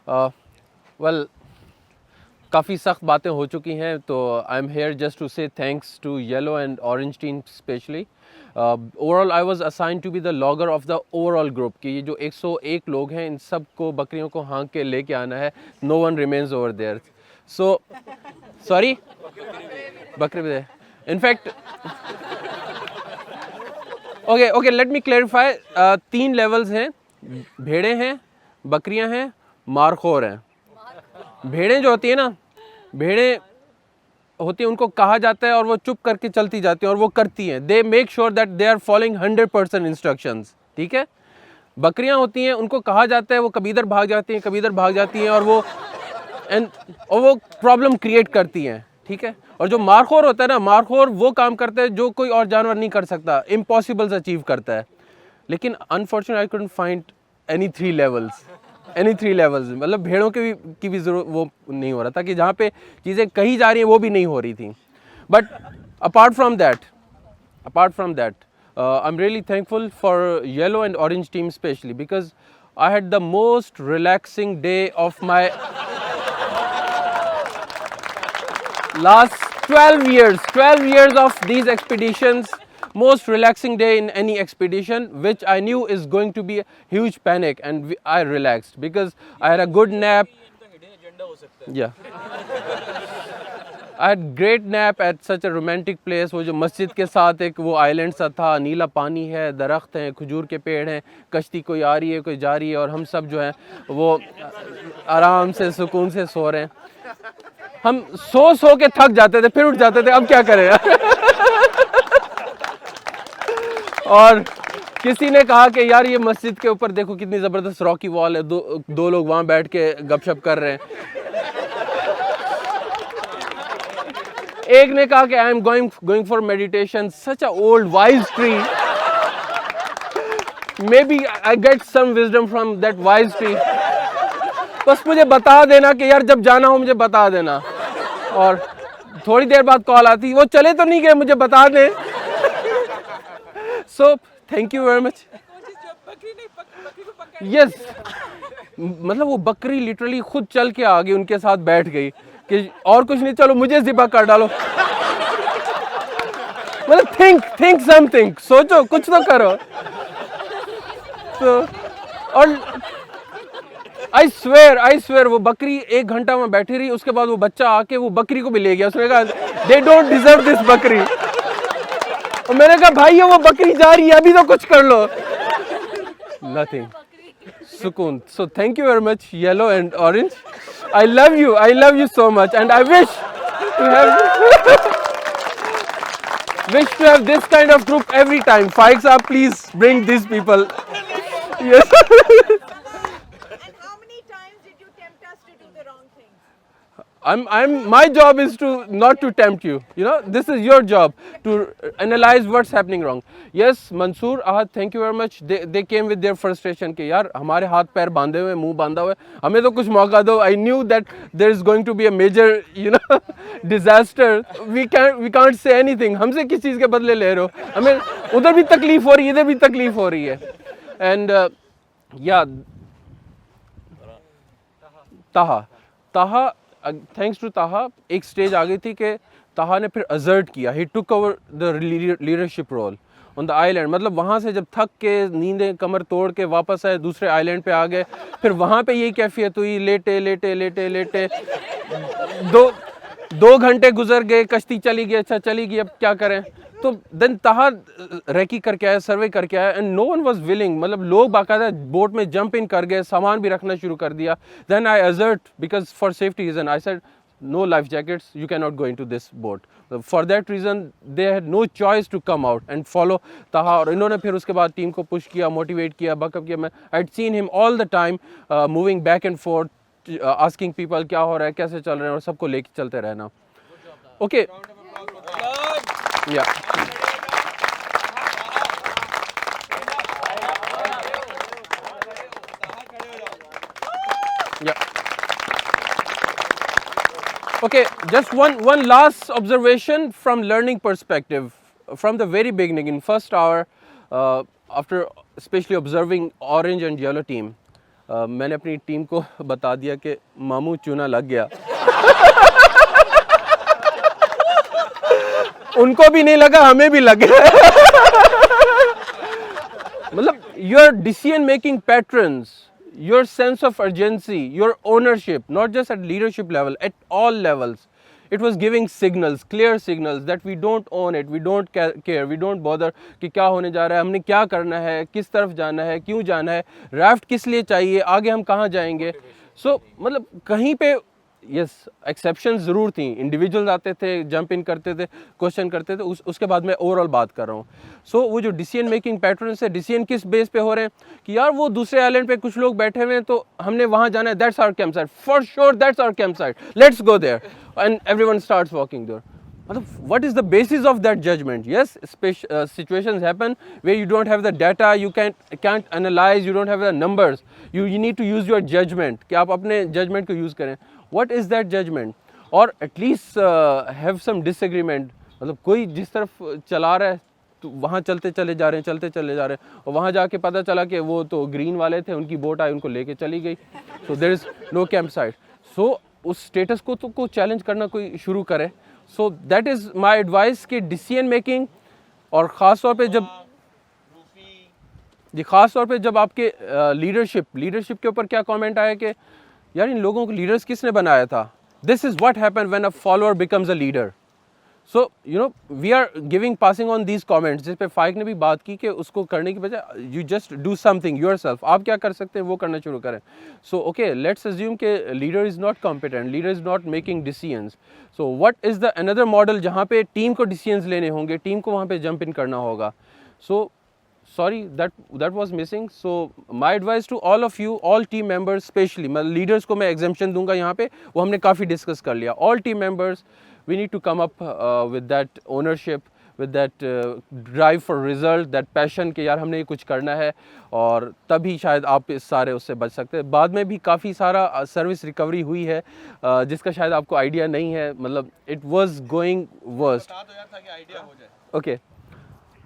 Well काफ़ी सख्त बातें हो चुकी हैं, तो I am here just to say thanks to yellow and orange team specially. Overall I was assigned to be the logger of the overall group कि ये जो 101 लोग हैं इन सब को बकरियों को हाँक के लेके आना है. No one remains over there. So sorry, बकरे भी in fact okay let me clarify. 3 levels हैं. भेड़ें हैं, बकरियां हैं, मारखोर हैं. भेड़ें जो होती है ना, भेड़ें होती है उनको कहा जाता है और वो चुप करके चलती जाती हैं और वो करती हैं. They make sure that they are following 100% instructions. ठीक है. बकरियां होती हैं उनको कहा जाता है वो कभी इधर भाग जाती हैं, कभी इधर भाग जाती हैं और वो प्रॉब्लम क्रिएट करती हैं. ठीक है. और जो मारखोर होता है ना, मारखोर वो काम करता है जो कोई और जानवर नहीं कर सकता, इम्पॉसिबल्स अचीव करता है. लेकिन unfortunately I couldn't find any 3 levels. मतलब भेड़ों की भी जरूरत वो नहीं हो रहा था कि जहाँ पे चीज़ें कही जा रही हैं वो भी नहीं हो रही थी. But apart from that I am really thankful for yellow and orange team specially because I had the most relaxing day of my last 12 years of these expeditions. Most relaxing day in any expedition, which I knew is going to be a huge panic, and I relaxed because I had a good nap. Yeah, I had great nap at such a romantic place. वो जो मस्जिद के साथ एक वो island सा था, नीला पानी है, दरख्त हैं, खजूर के पेड़ हैं, कश्ती कोई आ रही है कोई जा रही है और हम सब जो है वो आराम से सुकून से सो रहे हैं. हम सो के थक जाते थे, फिर उठ जाते थे, अब क्या करें. और किसी ने कहा कि यार ये मस्जिद के ऊपर देखो कितनी ज़बरदस्त रॉकी वॉल है, दो लोग वहाँ बैठ के गपशप कर रहे हैं. एक ने कहा कि I am going for meditation. Such a old wise tree. Maybe I get some wisdom from that wise tree. बस मुझे बता देना कि यार जब जाना हो मुझे बता देना. और थोड़ी देर बाद कॉल आती, वो चले तो नहीं गए, मुझे बता दें. So thank you very much. Yes, मतलब वो बकरी लिटरली खुद चल के आ गई, उनके साथ बैठ गई कि और कुछ नहीं, चलो मुझे ज़िबा कर डालो. मतलब थिंक समथिंग, सोचो कुछ तो करो. तो और आई स्वेयर वो बकरी 1 घंटा में बैठी रही. उसके बाद वो बच्चा आके वो बकरी को भी ले गया. उसने कहा दे डोंट डिजर्व दिस बकरी. और मैंने कहा भाई ये वो बकरी जा रही है, अभी तो कुछ कर लो. नथिंग, सुकून. So thank you very much yellow and orange. I love you so much and I wish to have this kind of group every time. Faik sahab, please bring these people. Yes. My job is to not to tempt you. You know, this is your job to analyze what's happening wrong. Yes, Mansoor, Ahad, thank you very much. They came with their frustration कि यार हमारे हाथ पैर बांधे हुए, मुंह बांधा हुआ है, हमें तो कुछ मौका दो. I knew that there is going to be a major, disaster. We can't say anything. हमसे किस चीज़ के बदले ले रहे हो? हमें उधर भी तकलीफ हो रही है, इधर भी तकलीफ हो रही है. And yeah, Taha. Thanks to Taha एक स्टेज आ गई थी कि ताहा ने फिर असर्ट किया. He took over the leadership role on the island. मतलब वहाँ से जब थक के नींदें कमर तोड़ के वापस आए, दूसरे आइलैंड पे आ गए. फिर वहाँ पे यही कैफियत हुई, लेटे. 2 घंटे गुजर गए, कश्ती चली गई. अच्छा चली गई, अब क्या करें. तो देन ताहा रेकी करके आया, सर्वे करके आया and no one was willing. मतलब लोग बाकायदा बोट में जंप इन कर गए, सामान भी रखना शुरू कर दिया. Then I assert because for safety reason I said no life jackets, you cannot go into this boat. For that reason they had no choice to come out and follow Taha. और इन्होंने फिर उसके बाद team को push किया, motivate किया, backup किया. मैं I had seen him all the time moving back and fourth, asking people क्या हो रहा है, कैसे चल रहे हैं, और सबको लेके चलते रहना. ओके या Okay, just one last observation from learning perspective. From the very beginning, in first hour, after especially observing orange and yellow team, मैंने अपनी टीम को बता दिया कि मामू चूना लग गया। उनको भी नहीं लगा, हमें भी लग गया। मतलब your decision making patterns, your sense of urgency, your ownership, not just at leadership level, at all levels, it was giving signals, clear signals that we don't own it, we don't care, we don't bother कि क्या होने जा रहा है, हमने क्या करना है, किस तरफ जाना है, क्यों जाना है, राफ्ट किस लिए चाहिए, आगे हम कहाँ जाएंगे। So मतलब कहीं पे यस एक्सेप्शन ज़रूर थी, इंडिविजुअल्स आते थे, जंप इन करते थे, क्वेश्चन करते थे, उसके बाद मैं ओवरऑल बात कर रहा हूँ। सो वो जो डिसीजन मेकिंग पैटर्न है, डिसीजन किस बेस पे हो रहे हैं कि यार वो दूसरे आइलैंड पे कुछ लोग बैठे हुए हैं तो हमने वहाँ जाना है, that's our camp site, for sure that's our camp site, let's go there, and everyone starts walking there. मतलब what is the basis of that judgment? Yes, situations happen where you don't have the data, you can't analyze, you don't have the numbers, you need to use your judgment कि आप अपने judgment को use करें। What is that judgment? Or at least have some disagreement, मतलब कोई जिस तरफ चला रहा है तो वहाँ चलते चले जा रहे हैं और वहाँ जाके पता चला कि वो तो ग्रीन वाले थे, उनकी बोट आई उनको लेके चली गई, so there is no campsite। So उस स्टेटस को चैलेंज करना कोई शुरू करे। सो दैट इज़ माई एडवाइस कि डिसीजन मेकिंग, और ख़ास तौर पे जब आपके लीडरशिप के ऊपर क्या कमेंट आया कि यार इन लोगों को लीडर्स किसने बनाया था। This is what happen when a follower becomes a leader. So you know we are passing on these comments, जिस पे फाइक ने भी बात की कि उसको करने की बजाय you just do something yourself, आप क्या कर सकते हैं वो करना शुरू करें। सो ओके, लेट्स अज्यूम कि leader is not competent, leader is not making decisions, so what is the another model जहाँ पे टीम को डिसीजंस लेने होंगे, टीम को वहाँ पे जंप इन करना होगा। सो sorry that was missing. So my advice to all of you, all team members, especially मैं leaders को मैं exemption दूंगा यहाँ पे, वो हमने काफ़ी discuss कर लिया। all team members we need to come up with that ownership, with that drive for result, that passion कि यार हमने ये कुछ करना है, और तभी शायद आप इस सारे उससे बच सकते हैं। बाद में भी काफ़ी सारा सर्विस रिकवरी हुई है जिसका शायद आपको आइडिया नहीं है, मतलब it was going worst. Okay,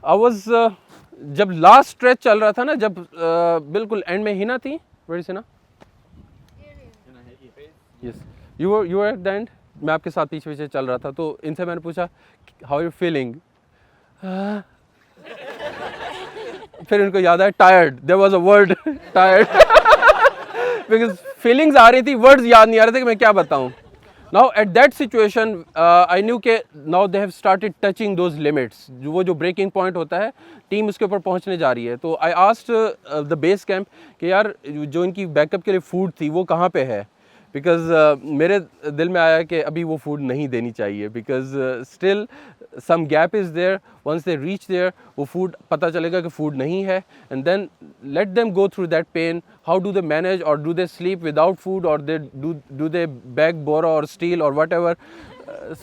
I was जब लास्ट स्ट्रेच चल रहा था ना, जब बिल्कुल एंड में हिना थी, where is Hina? Yes, you were at the end, मैं आपके साथ पीछे पीछे चल रहा था, तो इनसे मैंने पूछा हाउ यू फीलिंग, फिर उनको याद आया tired, there was a word tired, because feelings आ रही थी, वर्ड्स याद नहीं आ रहे थे कि मैं क्या बताऊं। Now at that situation I knew कि now they have started touching those limits, वो जो breaking point होता है, टीम उसके ऊपर पहुंचने जा रही है। तो I asked the base camp कि यार जो इनकी बैकअप के लिए फूड थी वो कहाँ पे है, बिकॉज मेरे दिल में आया कि अभी वो फूड नहीं देनी चाहिए, because still some gap is there, once they reach there वो फूड पता चलेगा कि फूड नहीं है, and then let them go through that pain. How do they manage, और do they sleep without food, और they do they beg borrow और steal और whatever.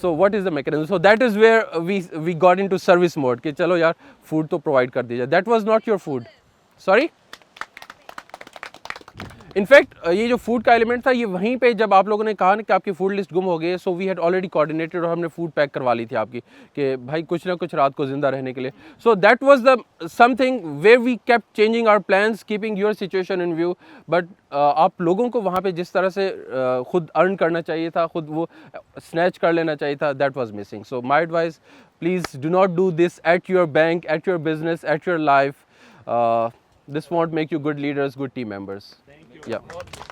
So what is the mechanism? So that is where we got into service mode कि चलो यार food तो provide कर दीजिए। That was not your food, sorry. In fact ये जो फूड का एलिमेंट था, ये वहीं पे जब आप लोगों ने कहा ना कि आपकी फूड लिस्ट गुम हो गई है, so we had already coordinated, और हमने फूड पैक करवा ली थी आपकी कि भाई कुछ ना कुछ रात को ज़िंदा रहने के लिए। So that was the something where we kept changing our plans, keeping your situation in view. But आप लोगों को वहाँ पे जिस तरह से खुद अर्न करना चाहिए था, खुद वो स्नैच कर लेना चाहिए था, that was missing. So my advice, please do not do this at your bank, at your business, at your life. This won't make you good leaders, good team members. Thank you. Yeah.